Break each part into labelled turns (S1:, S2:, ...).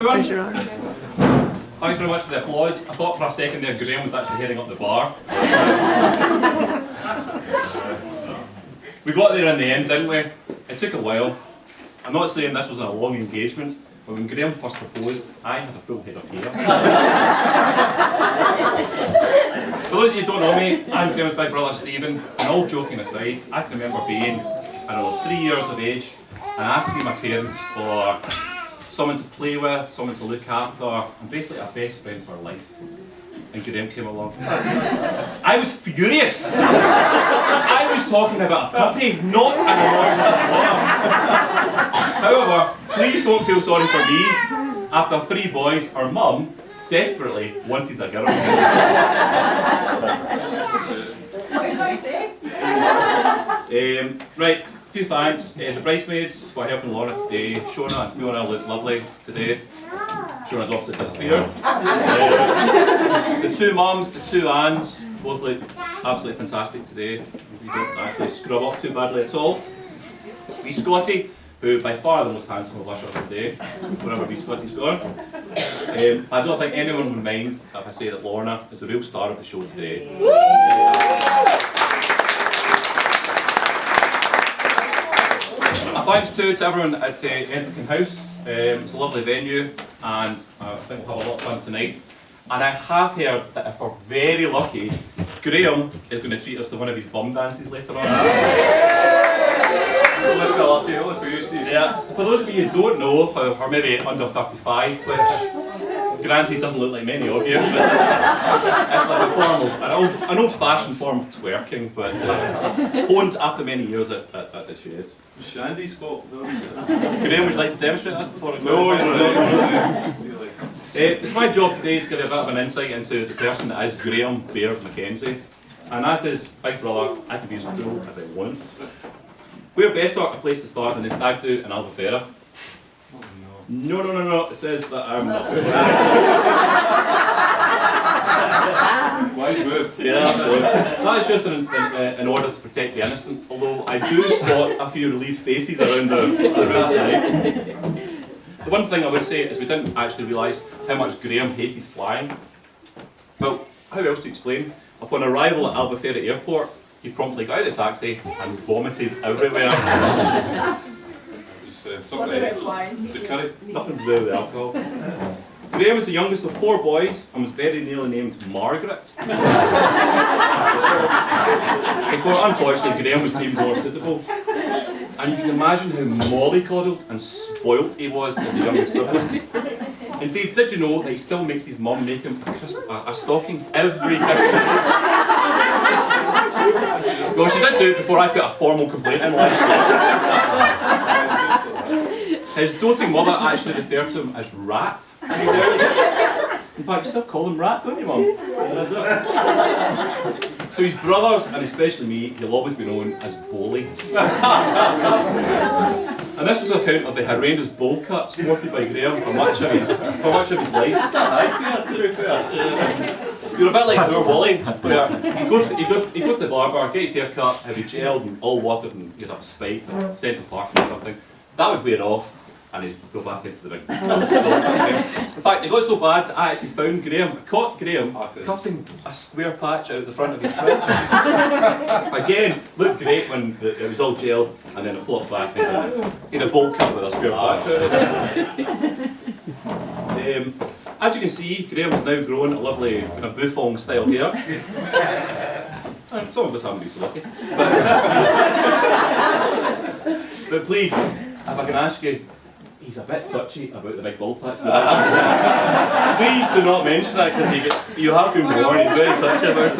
S1: Thanks very
S2: much for the applause. I thought for a second there Graham was actually heading up the bar. We got there in the end, didn't we? It took a while. I'm not saying this was a long engagement, but when Graham first proposed, I had a full head of hair. For those of you who don't know me, I'm Graham's big brother Stephen, and all joking aside, I can remember being, 3 years of age and asking my parents for someone to play with, someone to look after, and basically a best friend for life. And Graham came along. I was furious! I was talking about a puppy, not an annoying player. However, please don't feel sorry for me. After 3 boys, our mum desperately wanted a girl.
S3: What did I say?
S2: Right, 2 thanks. The bridesmaids for helping Lorna today. Shona and Fiona look lovely today. Shona's obviously disappeared. The 2 mums, the 2 aunts, both look absolutely fantastic today. You don't actually scrub up too badly at all. Wee Scotty, who by far the most handsome of ushers today, wherever wee Scotty's gone. I don't think anyone would mind if I say that Lorna is the real star of the show today. A thanks to everyone at Entertain House. It's a lovely venue, and I think we'll have a lot of fun tonight. And I have heard that if we're very lucky, Graham is going to treat us to one of his bum dances later on. Yeah. For those of you who don't know, or maybe under 35, which granted doesn't look like many of you, but it's like a form of, an old-fashioned form of twerking, but honed after many years at the Sheds.
S4: Shandy's fault, though.
S2: Graham, would you like to demonstrate this before I go?
S4: No.
S2: It's my job today to give you a bit of an insight into the person that is Graham MacKenzie. And as his big brother, I can be as cool as I want. Where better a place to start than the stag do in Albufeira?
S4: Oh,
S2: No. It says that I'm not.
S4: Wise move.
S2: Yeah, absolutely. That is just in order to protect the innocent, although I do spot a few relieved faces around tonight. The one thing I would say is we didn't actually realise how much Graham hated flying. Well, how else to explain? Upon arrival at Albufeira Airport, he promptly got out of the taxi and vomited everywhere.
S3: What's it flying?
S2: Nothing to do with alcohol. Graham was the youngest of 4 boys and was very nearly named Margaret. Before, unfortunately, Graham was named more suitable. And you can imagine how mollycoddled and spoilt he was as a younger sibling. Indeed, did you know that he still makes his mum make him a stocking every Christmas day? Well, she did do it before I put a formal complaint in last year. His doting mother actually referred to him as Rat. In fact, you still call him Rat, don't you, Mum? So his brothers, and especially me, he'll always be known as Bowley. And this was on account of the horrendous bowl cuts sported by Graham for much of his life. You're a bit like poor Wally, where he'd go to the barber, get his hair cut, have it gelled and all watered, and he'd have a spike or Central Park or something. That would wear off, and he'd go back into the ring. In fact, it got so bad that I actually found Graham, caught Graham cutting a square patch out the front of his fridge. Again, looked great when it was all gelled, and then it flopped back in a bowl cut with a square patch out of it. As you can see, Graham has now grown a lovely kind of bouffant style hair. And some of us haven't been so lucky. But please, if I can ask you, he's a bit touchy about the big bald patch. Please do not mention that, because you have been warned, he's very touchy about it.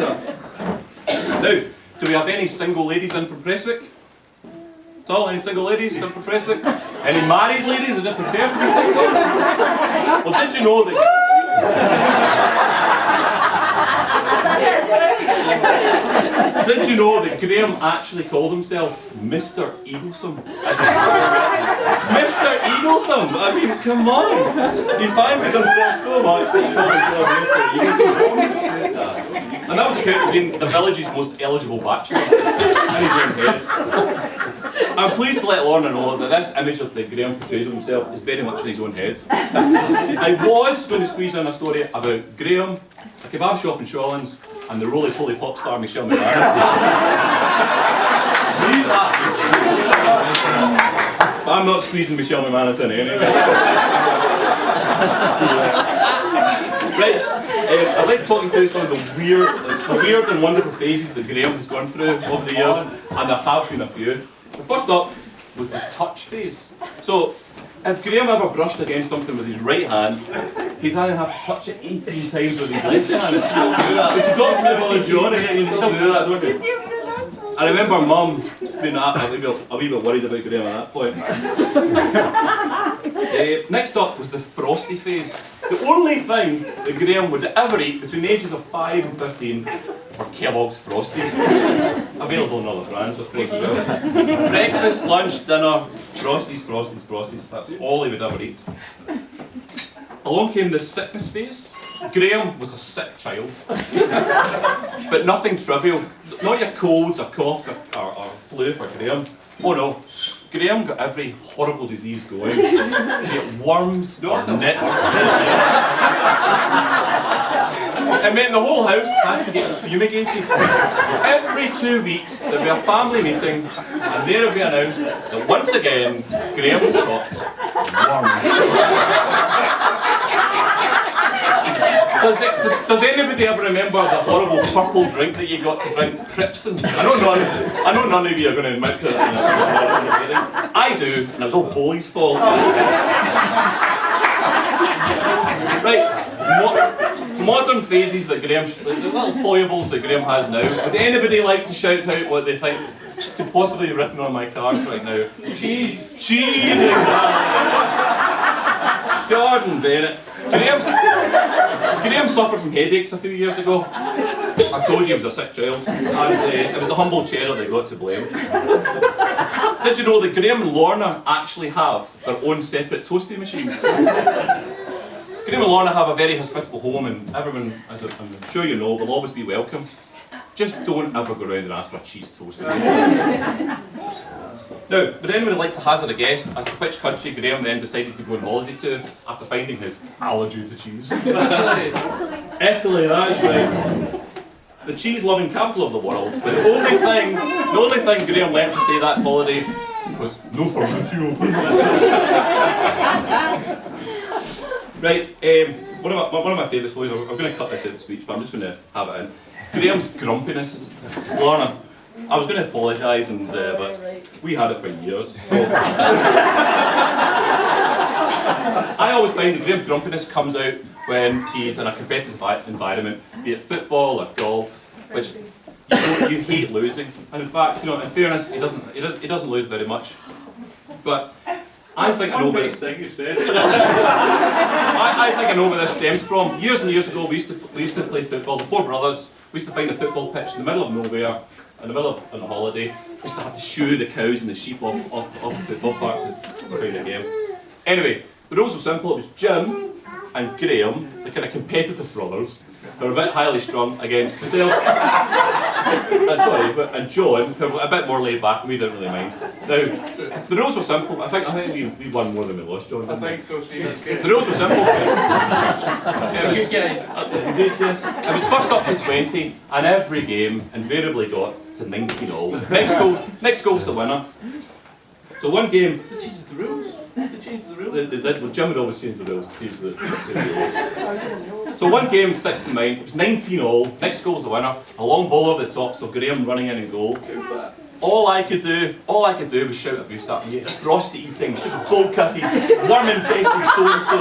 S2: Now, do we have any single ladies in from Prestwick? At all? Any single ladies in from Prestwick? Any married ladies that just prefer to be single? Well, did you know that... Did you know that Graham actually called himself Mr. Eaglesome? Mr. Eaglesome? I mean, come on! He fancied himself so much that he called himself Mr. Eaglesome. And that was account of being the village's most eligible bachelor. And he's in bed. I'm pleased to let Lorna know that this image that Graham portrays of himself is very much in his own head. I was going to squeeze in a story about Graham, a kebab shop in Shawlands, and the roly-poly pop star Michelle McMahon. But I'm not squeezing Michelle McMahon in anyway. Right, I'd like to talk you through some of the weird and wonderful phases that Graham has gone through over the years, and there have been a few. The first up was the touch phase. So, if Graham ever brushed against something with his right hand, he'd either have to touch it 18 times with his left hand and still do that. But you got to see John again, you still do that, don't you? I remember Mum being a wee bit worried about Graham at that point. Next up was the frosty phase. The only thing that Graham would ever eat between the ages of 5 and 15 were Kellogg's Frosties. Available in other brands, so freaks as well. Breakfast, lunch, dinner, Frosties. That's all he would ever eat. Along came the sickness phase. Graham was a sick child. But nothing trivial. Not your colds or coughs or flu for Graham. Oh no. Graham got every horrible disease going. Be it worms or nits. It meant the whole house had to get fumigated. Every 2 weeks there'd be a family meeting and there would be announced that once again Graham's got worms. Does anybody ever remember the horrible purple drink that you got to drink, Cripson? I know none of you are going to admit to it. I do, and it was all Polly's fault. Right, modern phases that Graham, the little foibles that Graham has now. Would anybody like to shout out what they think could possibly be written on my card right now? Cheese! Cheese! Gordon Bennett. Graham suffered from headaches a few years ago. I told you he was a sick child, and it was the humble cheddar that got to blame. Did you know that Graham and Lorna actually have their own separate toasting machines? Graham and Lorna have a very hospitable home, and everyone, as I'm sure you know, will always be welcome. Just don't ever go around and ask for a cheese toast. Now, would anyone like to hazard a guess as to which country Graham then decided to go on holiday to after finding his allergy to cheese? Italy, that's right. The cheese-loving capital of the world. But the only thing Graham left to say that holiday was no formaggio. Right, one of my favourite stories. I'm going to cut this out of the speech, but I'm just going to have it in. Graham's grumpiness. Lorna, I was going to apologise, but we had it for years. So. I always find that Graham's grumpiness comes out when he's in a competitive environment, be it football or golf, which you hate losing. And in fact, in fairness, he doesn't lose very much. But I think I know where I think I know where this stems from. Years and years ago, we used to play football. The four brothers. We used to find a football pitch in the middle of nowhere, in the middle of on a holiday. We used to have to shoo the cows and the sheep off the football park for playing a game. Anyway, the rules were simple. It was Jim and Graham, the kind of competitive brothers, who were a bit highly strung against myself. And John, who were a bit more laid back, and we didn't really mind. Now, the rules were simple. I think we won more than we lost, John. I think so, Steve. The rules were simple. Good guys. It was first up to 20, and every game invariably got to 19-all. Next goal was the winner. So one game. They changed the rules. They did. Well, Jim would always change the rules. So one game sticks to mind. It was 19-all. Next goal was the winner. A long ball over the top, so Graham running in and goal. All I could do was shout abuse at me. Frosty eating, cold cutting, worm infested so-and-so.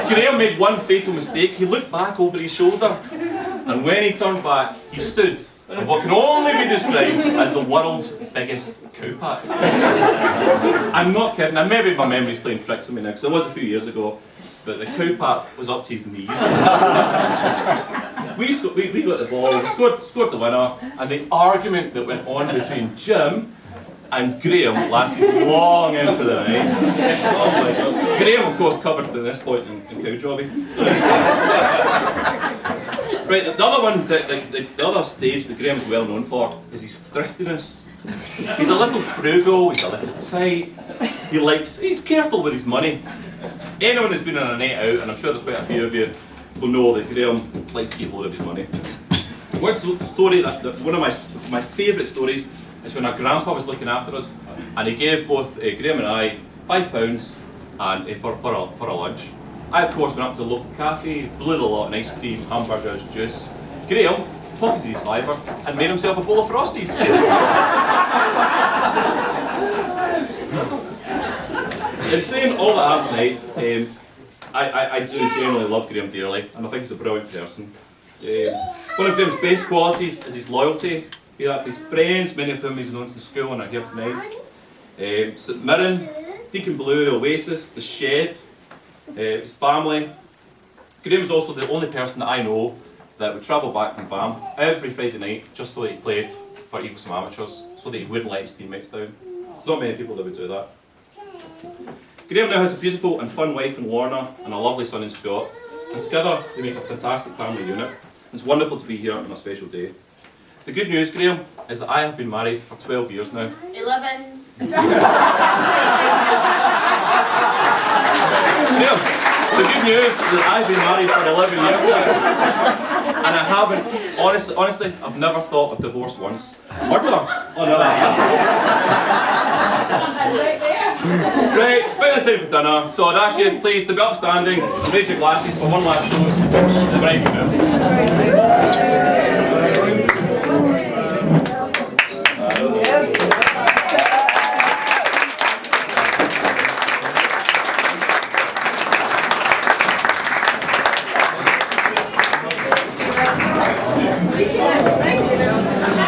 S2: Graham made one fatal mistake. He looked back over his shoulder, and when he turned back, he stood in what can only be described as the world's biggest cowpat. I'm not kidding, and maybe my memory's playing tricks on me now, because it was a few years ago, but the cowpat was up to his knees. we got the ball, scored the winner, and the argument that went on between Jim and Graham lasted long into the night. Oh my God. Graham, of course, covered at this point in cow jobbing. Right, the other one, the other stage that Graham's well known for is his thriftiness. He's a little frugal, he's a little tight, he's careful with his money. Anyone who's been on a night out, and I'm sure there's quite a few of you, will know that Graham likes to keep hold of his money. One story, one of my favourite stories, is when our grandpa was looking after us, and he gave both Graham and I £5 and for a lunch. I of course went up to the local cafe, blew the lot, ice cream, hamburgers, juice. Graham pocketed his fiver and made himself a bowl of Frosties. In saying all that happened tonight, I do genuinely love Graham dearly, and I think he's a brilliant person. One of Graham's best qualities is his loyalty, be that to his friends, many of whom he's known since school and are here tonight. St Mirren, Deacon Blue, Oasis, The Shed, his family. Graham is also the only person that I know that would travel back from Banff every Friday night just so that he played for Eagles Amateurs, so that he wouldn't let his teammates down. There's not many people that would do that. Graham now has a beautiful and fun wife in Lorna and a lovely son in Scott, and together they make a fantastic family unit. It's wonderful to be here on a special day. The good news, Graham, is that I have been married for 12 years now.
S3: 11.
S2: Graham, the good news is that I've been married for 11 years now. And I haven't, honestly, I've never thought of divorce once. Murder? Oh no, I haven't.
S3: Right there.
S2: Right, it's finally time for dinner, so I'd ask you please to be upstanding and raise your glasses for one last toast to the bridegroom.